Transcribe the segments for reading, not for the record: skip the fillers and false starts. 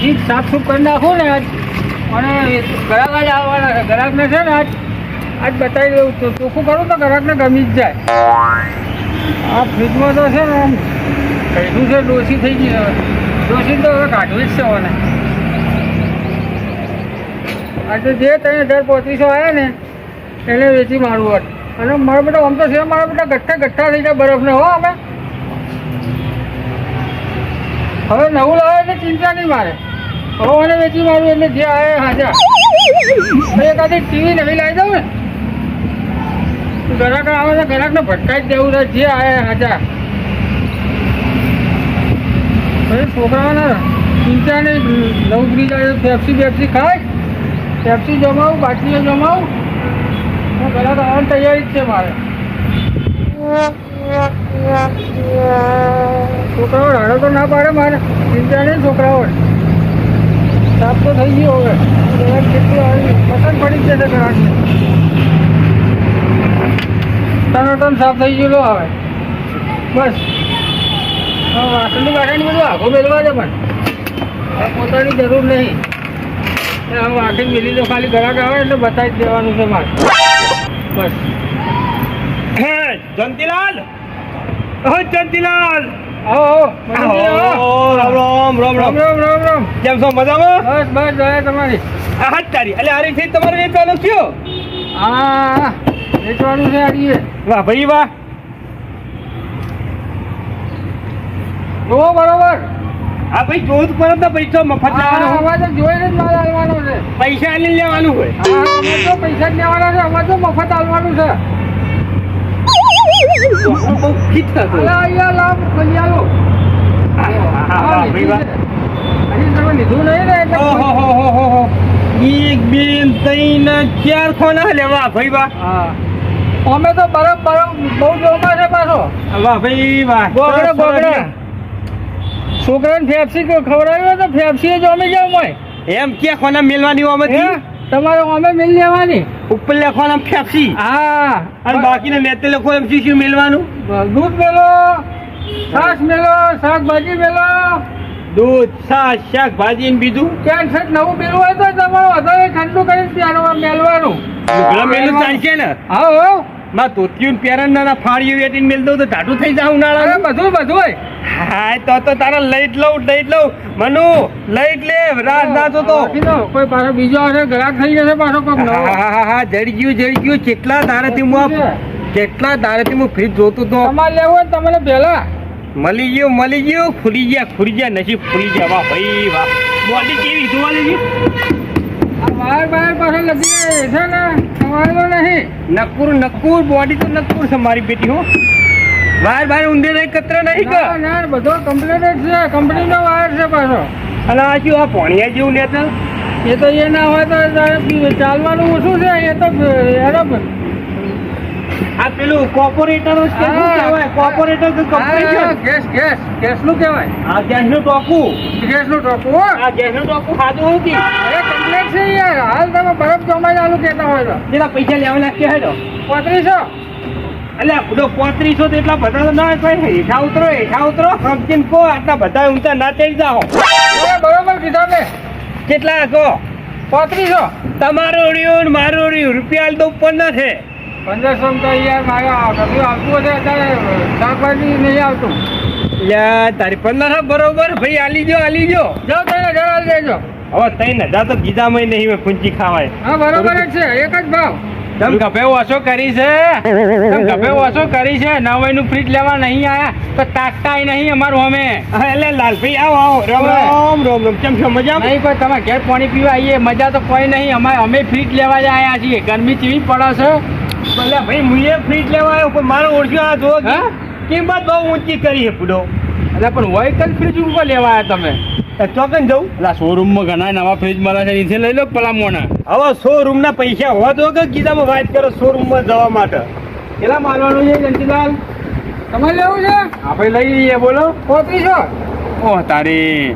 ઈ સાફ કરી નાખું ને આજ અને ગ્રાહક જ આવવાના છે. ગ્રાહકને છે ને આજ બતાવી દઉં તો ચોખ્ખું કરું તો ગ્રાહકને ગમી જ જાય. આ ફ્રીજમાં તો છે ને આમ કહીશું છે ડોસી થઈ ગઈ હવે. ડોસી તો હવે કાઢવી જ છે મને. આજે જે 3,3500 આવ્યા ને એને વેચી મારું હોત. અને મારા બેટા આમ તો છે મારા બેટા ગઠ્ઠા થઈ જાય બરફને હો. અમે હવે નવું લાવે એટલે ચિંતા નહીં મારે. હવે મને વેચી મારું એટલે જે આવે હાજર. એકાદી ટીવી નવી લાવી દઉં ને ગ્રાહક આવે તો ગ્રાહકને ભટકાઈ જ દેવું છે. જે આવે હાજર. પછી છોકરાઓને ચિંતા નહીં. નવું ફ્રીજ આવે પેપ્સી ખાય. પેપ્સી જમાવું, બાટલીઓ જમાવું. હું ગ્રાહક આવવાની તૈયારી જ છે મારે. છોકરાઓ રાડો તો ના પાડે મારે. ચિંતા નહીં છોકરાઓ. સાફ તો થઈ ગયો હવે. ગ્રાહક કેટલું આવી પસંદ પડી જ જશે ગ્રાહકને. ટન સાફ થઈ ગયેલો હવે. બસ હવે વાસણની બાસણની બધું આખો મેળવા છે પણ પોતાની જરૂર નહીં. હવે આખી મેલી તો ખાલી ગ્રાહક આવે એટલે બતાવી જ દેવાનું છે મારે. બસ જંતીલાલ, ઓ જંતીલાલ, આવો રામ રામ રામ રામ. રામ રામ. કેમ છો? મજામાં? બસ બસ દયા તમારી. આ હાથ તારી એટલે આરી થઈ તમારે વેચવાનું થયો? હા વેચવાનું છે આડીએ. વાહ ભાઈ વાહ. જુઓ બરોબર. હા ભાઈ જોવું જ પડે ને. પૈસા મફત લેવાનો હોય. અમારે તો જોઈને જ માલ આવવાનો છે. પૈસા લઈને લેવાનું હોય. હા અમે તો પૈસા જ લેવાના છે. અમારે તો મફત આવવાનું છે. બહુ ફિટ થતું. અલા અહીંયા લાવ ખોલી આલો. ભાઈ વાહ. હજી તમે લીધું નહીં ને એટલે ઓહો. એક બે ત્રણ ચાર ખોના લેવા ભાઈ વાહ. હા અમે તો બરફ બહુ જોરમાં છે પાછો. વાહ ભાઈ વાહ. ગોગડા છોકરાને ફેફસી ખવડાવ્યો તો ફેફસી જમી જાવ મોય. એમ કે ખોના મેલવાની આમાંથી તમારે અમે મિલ લેવાની. ઉપર લખવાના ફેફસી. હા અને બાકીને નેતે લખો એમ શું મેલવાનું? દૂધ મેલો, છાશ મેલો, શાકભાજી મેલો. દૂધ, છાશ, શાકભાજી ને બીજું ક્યાં છે નવું મેળવું હોય તો તમારે વધારે ઠંડુ કરીને ત્યાં મેળવાનું. લુગડા મેલું ચાલશે ને? હા હો માં ધોતિયું પેરણ ના ફાળીઓ વેટીને મેલ દઉં તો ટાટું થઈ જાવ ઉનાળા. બધું હા તો તારા લઈ જ લઉં મનુ લઈ જ લે. રાત ના તો કોઈ પાછો બીજો હશે ગ્રાહક થઈ જશે પાછો કોક નવો. હા જડી ગયું. કેટલા દારેથી હું ફ્રીજ જોતું તો. તમારે લેવું હોય તમને પેલા મળી ગયું. ખુલી ગયા નસીબ ખુલી ગયા. વાહ ભાઈ વાહ. બોડી કેવી જોવા લેજી. બહાર પાછળ લગી છે ને તમારે તો નહીં. નક્કુર બોડી તો નક્કુર છે મારી બેટી હો. બહાર ઊંધે નહીં કતરા નહીં કે ના બધો કમ્પ્લીટ જ છે. કંપનીનો વાયર છે પાછો. અને આ શું આ પોણિયા જેવું લેતા? એ તો એ ના હોય તો ચાલવાનું ઓછું છે. એ તો બરાબર. આ પેલું કોર્પોરેટર કોર્પોરેટર ગેસનું કહેવાય. આ ગેસનું ટોકું. ગેસનું ટોકું હો. આ ગેસનું ટોકું ખાધું હતી. અરે કમ્પ્લીટ છે યાર. હાલ તમે બરફ જમાઈ ચાલુ કહેતા હોય તો જેના પૈસા લેવાના કે હેડો 3500. એટલે બધો 3500 તો એટલા બધા તો ના કોઈ. હેઠા ઉતરો સમજીને કહો. આટલા બધા ઊંચા ના ચડી જાઓ. બરોબર કીધા મેં. કેટલા કહો? 3500. તમારું રહ્યું મારું રહ્યું. રૂપિયા હાલ તો ઉપર ના છે. 1500 તો યાર મારે કશું આવતું હશે. અત્યારે શાકભાજી નહીં આવતું. તારી 1500 બરોબર ભાઈ. આલી જો જાઓ તને જરા લેજો. હવે 3000 તો ગીધામાં નહીં પૂંચી ખાવાય. હા બરોબર જ છે. એક જ ભાવ. તમે ગભે ઓછો કરી છે. નવાઈનું ફ્રીજ લેવા નહીં આયા તો તાકતાય નહીં અમારું અમે. એટલે લાલભાઈ આવો રામ કેમ છો? મજા નહીં કોઈ તમે ઘેર પાણી પીવા આવીએ. મજા તો કોઈ નહીં. અમે ફ્રીજ લેવા જ આવ્યા છીએ. ગરમી કેવી પડે છે. ભલે ભાઈ હું ફ્રીજ લેવા આવ્યો પણ મારો ઓળખ્યો આ જો કિંમત બહુ ઊંચી કરી છે પૂડો. એટલે પણ વ્હીકલ ફ્રીજ ઉપર લેવા આવ્યા તમે? ચોકન જવું. એટલે શોરૂમમાં ઘણા નવા ફ્રીજ મળે છે. એથી લઈ લો પેલા મોને. હવે શોરૂમ ના પૈસા હોવા દો કે ગીધામાં વાત કરો શોરૂમમાં જવા માટે. કેટલા માલવાનું છે જંતીલાલ? તમારે લેવું છે? આપણે લઈ લઈએ. બોલો 3500. ઓહ તારી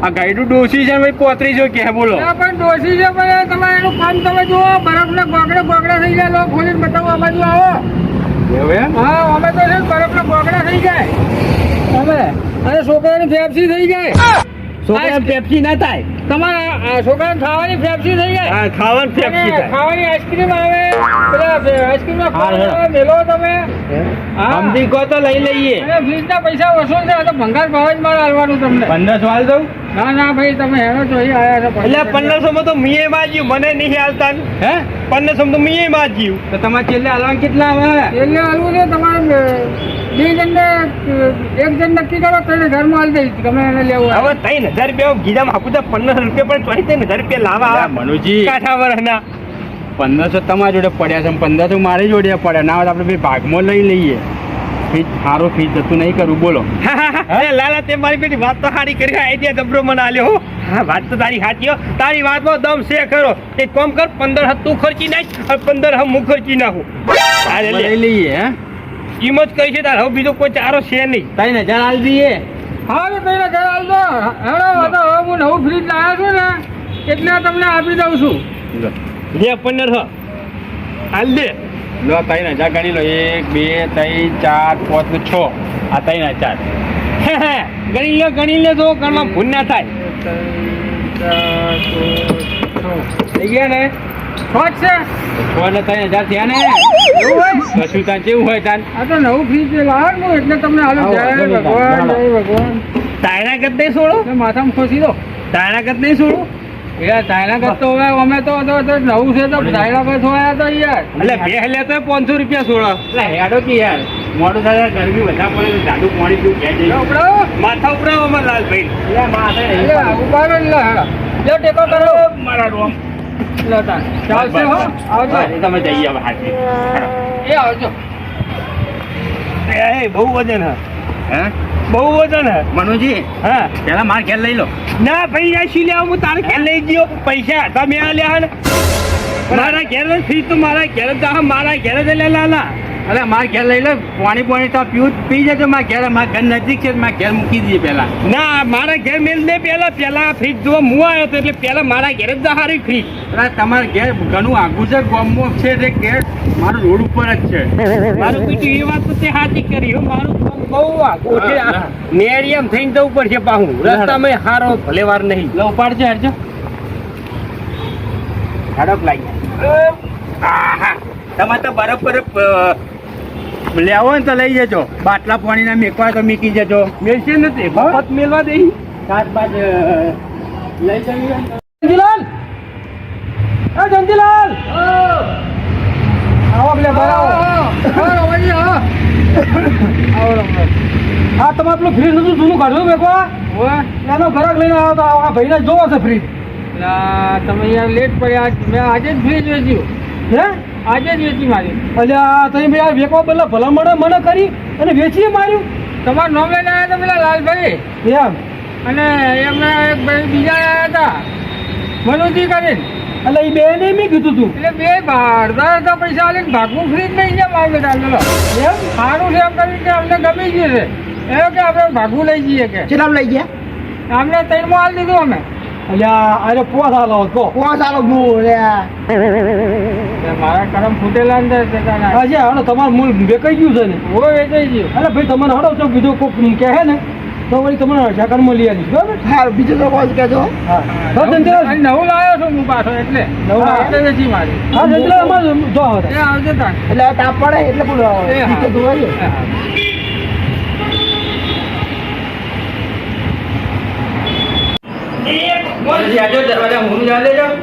આ ગાઈડું ડોસી છે ભાઈ 3500 કે બોલો. પણ ડોસી છે પણ તમે એનું કામ તમે જુઓ. બરફના ગોગડા થઈ જાય. લો ખોલીને બતાવો. આ બાજુ આવો. એવું એમ? હા અમે તો છે બરફના ગોગડા થઈ જાય. અમે અને છોકરાની ફેફસી થઈ જાય. છોકરાને પેપ્સી ના થાય. તમારા છોકરાને ખાવાની ફેફસી થઈ જાય. હા, ખાવાનું પેપ્સી અને થાય. ખાવાની આઈસ્ક્રીમ આવે, પેલા આઈસ્ક્રીમના હા, કોન હા. આવે, મેલો તમે. હા. સમજી કહો તો લઈ લઈએ. અને ફ્રીજના પૈસા વસૂલ છે, આ તો ભંગાર ભાવ જ મારે હાલવાનું તમને. 1500 હાલ દઉં. ના ના ભાઈ, તમે હેરો તો અહીં આયા છો. એટલે 1500 માં તો મીએ માજ્યું, મને નહીં હાલતા ને. હે 1500 માં તો મીએ માજ્યું. તો તમારે છેલ્લે હાલવા કેટલા આવે? એટલે હાલવું છે તમારે બે જણને એક જણ નક્કી કરો તો એને ઘરમાં હાલ દઈશ ગમે એને લેવું હવે આવે. 3000 રૂપિયા ગીધા આપું તો 1500 રૂપિયા પણ 3000 રૂપિયા લાવવા આવે. મનુજી કાઠા વરના 1500 તમારી જોડે પડ્યા છે 1500 મારી જોડે પડ્યા ના હોય તો આપણે ભાઈ ભાગમાં લઈ લઈએ. ફીસ સારો ફીસ જતું નહીં કરવું બોલો. અરે લાલા તે મારી બેટી વાત તો સારી કરી, આઈડિયા જબરો મને આલ્યો હો. હા, વાત તો તારી સાચી હો. તારી વાતમાં દમ છે ખરો. એક કામ કર, 15 તું ખર્ચી નાખ અને 15 હું ખર્ચી નાખું. અરે લઈ લે, લઈએ હે કિંમત કઈ છે તાર? હવે બીજો કોઈ ચારો છે નહીં. 3000 હાલ દઈએ. હા તો તઈને ઘર હાલ દો. હેડો તો હવે હું નવું ફ્રીજ લાવ્યો છું ને એટલે તમને આપી દઉં છું. લે 15 હાલ દે. લો 3000 ગણી લો 1 2 3 4 5 ને 6 આ 3000. ગણી લે તો ઘરમાં ભૂલ ના થાય. થઈ ગયા ને શોખ છે. કોઈને 3000 થયા ને એવું હોય કશું તાન કેવું હોય તાન આ તો નવું ફ્રીજ લાવવાનું એટલે તમને હાલો આવો, જય જય ભગવાન ભગવાન. જય ભગવાન. તાયના કદ નહીં છોડો, એટલે માથામાં ખોસી દો. તાયના કદ નહીં છોડો. યાર ધાયણા કરતો હવે અમે તો નવું છે તો ધાયણા કર થોયા તો યાર. એટલે બે લે તો 500 રૂપિયા છોડો. એટલે હેડો કે યાર મોડું થાય ગરમી વધારે પડે તો જાડું પાણી પીવું ક્યાં જઈએ. ઉપડાવો. માથા ઉપરાવો અમાર લાલભાઈ. એટલે માથે નહીં એટલે પાડવું. ઉભા રહો એટલે હેડો. લ્યો ટેકો કરો. મારા રોમ. લ્યો તાન. ચાલશે હો. આવજો. બસ, તમે જઈએ હવે હાથે. એ આવજો. એ બહુ વજન હે, હે બહુ વજન હે. મનુજી હા પેલા માર ઘેર લઈ લો. ના ભાઈ આ શી લેવા હું તારે ઘેર લઈ ગયો. પૈસા હતા મેં આલ્યા હે ને. મારા ઘેર જ ફીસ તો મારા ઘેર જ જા, મારા ઘેર જ લે લાલા. અરે માર ઘેર લઈ લો પાણી તો પી જજો મારા ઘેર ઘર નજીક છે મારા ઘેર મૂકી દઈએ પેલા. ના મારા ઘેર મેલ દે પેલા ફ્રીજ જો હું આવ્યો તો એટલે પેલા મારા ઘેર જ જા હારી ફ્રીજ. અરે તમારે ઘેર ઘણું આગું છે ગામમાં છે તે ઘેર મારું રોડ ઉપર જ છે. મારું બીજું એ વાત તો તે સાચી કરી હો. મારું કામ બહુ આગું છે. હા. નેરિયમ થઈને જવું પડશે પાછું. રસ્તામાં હારો ભલે વાર નહીં. લો ઉપાડ છે હરજો ઝાડક લાગી આહા. તમારે તો બરફ લેવો ને તો લઈ જજો બાટલા પાણીના મેકવા તો મૂકી જજો. મેલશે નથી મફત મેલવા દે. શાકભાજ લઈ જઈએ. જંજીલાલ એ જંજીલાલ આવો પેલે બહાર આવો. આવો રમણજી, આવો. આવો રમણજી. હા તમારે પેલું ફ્રીજ હતું જૂનું કાઢ્યું મેકવા ઓવે. એનો ઘરાક લઈને આવ્યો તો આ ભાઈને જોવો છે ફ્રીજ લા, તમે યાર લેટ પડ્યા. મેં આજે જ ફ્રીજ વેચ્યું. હે આજે જ વેચી મારી. અલ્યા તમે ભાઈ આ વેકવા બદલા ભલામણ મને કરી અને વેચીએ માર્યું તમારું નામ લઈને આવ્યા હતા પેલા લાલભાઈ એમ અને એમના એક ભાઈ બીજા આવ્યા હતા મનુજી કરીને. એટલે એ બેને મેં કીધું તું એટલે બે અડધા અડધા પૈસા આલીને ભાગવું ફ્રીજ લઈ ગયા મારે બેટા. ચલો એમ સારું છે એમ કરીને કે અમને ગમી ગયું છે. એવું કે આપણે ભાગવું લઈ જઈએ કે કેટલા લઈ ગયા અમને ત્રણમાં હાલ દીધું અમે. અલ્યા અરે પોસ હાલો કહો પોસ હાલો એટલે મારા કરમ ફૂટેલા અંદર જતા હજી હાલો તમારું મૂળ વેકાઈ ગયું છે ને ઓ વેચાઈ ગયું. અરે ભાઈ તમને હડો તો કીધું કોક કહે ને તો વળી તમને ઝાકરમાં લઈ આવીશ બરાબર હા બીજું તો કોઈ કહેજો હા અને નવું લાવ્યો છું હું પાછો એટલે નવું લાવ્યો? એટલે વેચી મારી. હા એટલે અમારે જો એ આવજો તાન. એટલે તાપ પડે એટલે એ હા. એ હા. દરવાજા હું ચાલે જાવ.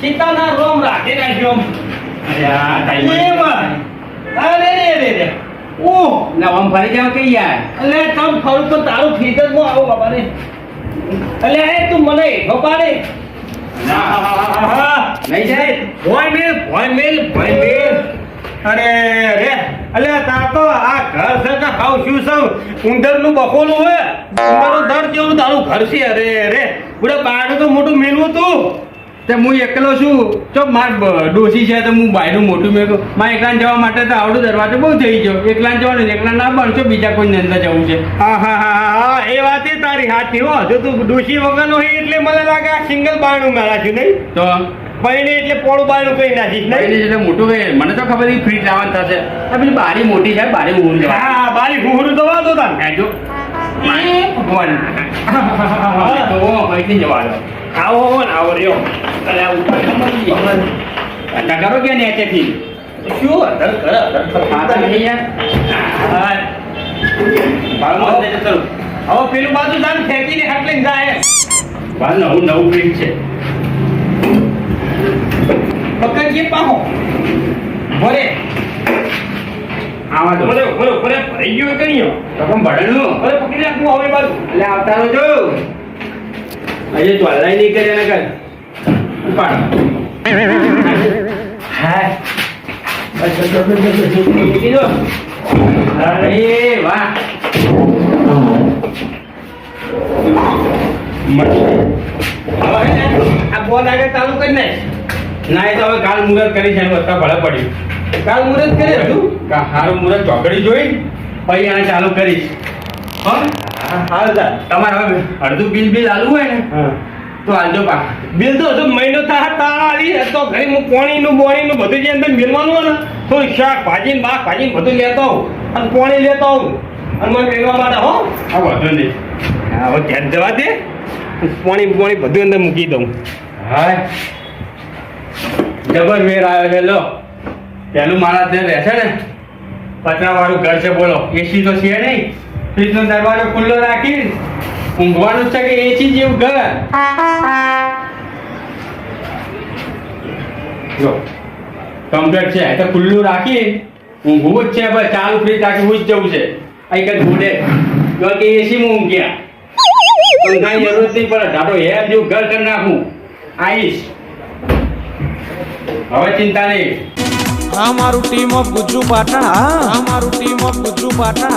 સીતાના રોમ રાખી નાખ્યો. અરે રે રે. ઓહ ના આમ ફરી જાવ કે યાર અલે તમ ફરું તો તારું ફીજ જ હું આવું બાબા રે. અલે એ તું મને હેઠો પાડે. નહીં જાય ભોય મેલ. અરે રે અલે તાર તો આ ઘર છે કે હાવ શું છે ઉંદરનું બખોલું હોય. ઉંદરનું દર જેવું તારું ઘર છે. અરે રે પૂરા બારણું તો મોટું મેલવું તું. તે હું એકલો છું ચો માર ડોસી છે તો હું બાયનું મોટું મેં મારે એકલાને જવા માટે તો આવડું દરવાજો બહુ થઈ ગયો. એકલાને જવાનું ને એકલા ના બનશો બીજા કોઈ અંદર જવું છે. હા એ વાત એ તારી સાચી હો. જો તું ડોશી વગરનો હોય એટલે મને લાગે આ સિંગલ બારણું મેળા છું નહીં. તો પૈણે એટલે પોળું બારણું કઈ નાખીશ નહીં. બાયને એટલે મોટું કહે મને તો ખબર નહીં ફ્રીજ લાવવાનું થશે. આ પેલી બારી મોટી છે બારી ઊંઘ જવા હા બારી ઘૂઘરું તો વાંધો તાન. જો ફોન તો અહીંથી જવા દો આવો ને આવો રહ્યો અરે આ ઉપર કરો કે ને તેથી શું અધર કરે હા તો નહીં યાર બાળમાં જઈને ચલો હવે પેલું બાજુ દાન ફેંકીને હાથ લઈને જાય બાળ નવું પ્રિન્ટ છે પકડીએ પાહો ભરે આવા દો ભરે ભરી ગયો કહીયો રકમ ભણેલું ભરે પકડી રાખું હવે બાજુ એટલે આવતા રહો જો હજે ચોલાઈ નહીં કરે ને કર ઉપાડ હા મૂકી દો અરે વાહ હવે ને આ બોલ આગળ ચાલુ કરી નાખ ના એ તો હવે કાલ મુહૂર્ત કરી છે એનું અત્યારે ભલે પડ્યું કાલ મુહૂર્ત કરે હજુ હારું મુહૂર્ત ચોકડી જોઈ પછી આને ચાલુ કરીશ હા હાલ જા તમારે હવે અડધું બિલ આલુ હોય ને તો આલજો પા બિલ તો હજુ મહિનો થાય તાળા આવી તો ઘરે હું પોણીનું બોણીનું બધું જે અંદર મેળવાનું હોય ને થોડું શાક ભાજીને બાક ભાજીને બધું લેતો આવું અને પોણી લેતો આવું અને મને મેળવા માટે હો આ વધુ નહીં હા હવે ઘેર જવા દે પોણી બોણી બધું અંદર મૂકી દઉં હાય જબર વેર આવ્યો છે લો પેલું મારા ત્યાં રહેશે ને પતરાવાળું ઘર છે બોલો એસી તો છે નહીં ફ્રીજનો દરવાજો ખુલ્લો રાખી ઊંઘવાનું છે કે એસી જેવું ઘર જો કમ્પ્લેટ છે તો ખુલ્લું રાખી ઊંઘવું જ છે બસ ચાલુ ફ્રીજ રાખી હું જ જવું છે અહીં કઈ ઘોડે કે એસીમાં ઊંઘ્યા પંખાની જરૂર નહીં પડે ધારો હેર જેવું ઘર કરી નાખું આવીશ હવે ચિંતા નહીં આ મારું ટીમ ઓફ ગુજ્જુ પાટણ આ મારું ટીમ ઓફ ગુજ્જુ પાટણ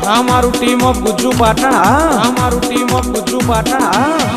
આ મારું ટીમ ઓફ ગુજ્જુ પાટણ આ મારું ટીમ ઓફ ગુજ્જુ પાટણ